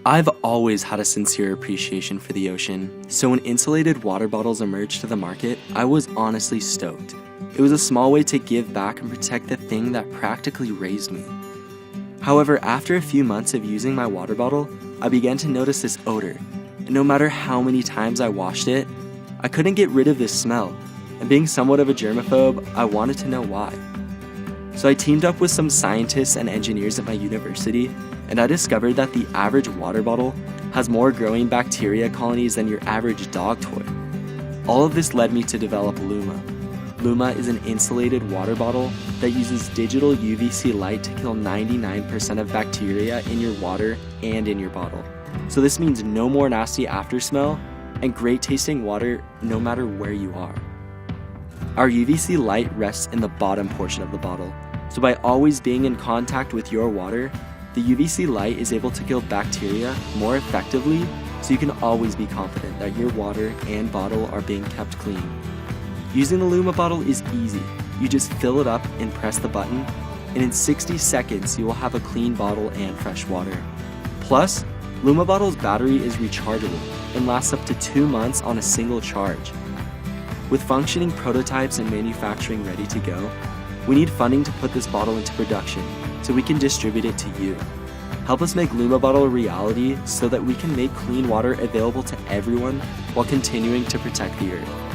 I've always had a sincere appreciation for the ocean, so when insulated water bottles emerged to the market, I was honestly stoked. It was a small way to give back and protect the thing that practically raised me. However, after a few months of using my water bottle, I began to notice this odor, and no matter how many times I washed it, I couldn't get rid of this smell, and being somewhat of a germaphobe, I wanted to know why. So I teamed up with some scientists and engineers at my university, and I discovered that the average water bottle has more growing bacteria colonies than your average dog toy. All of this led me to develop Luma. Luma is an insulated water bottle that uses digital UVC light to kill 99% of bacteria in your water and in your bottle. So this means no more nasty after smell and great tasting water no matter where you are. Our UVC light rests in the bottom portion of the bottle, so by always being in contact with your water, the UVC light is able to kill bacteria more effectively, so you can always be confident that your water and bottle are being kept clean. Using the Luma bottle is easy. You just fill it up and press the button, and in 60 seconds you will have a clean bottle and fresh water. Plus, Luma Bottle's battery is rechargeable and lasts up to 2 months on a single charge. With functioning prototypes and manufacturing ready to go, we need funding to put this bottle into production so we can distribute it to you. Help us make Luma Bottle a reality so that we can make clean water available to everyone while continuing to protect the earth.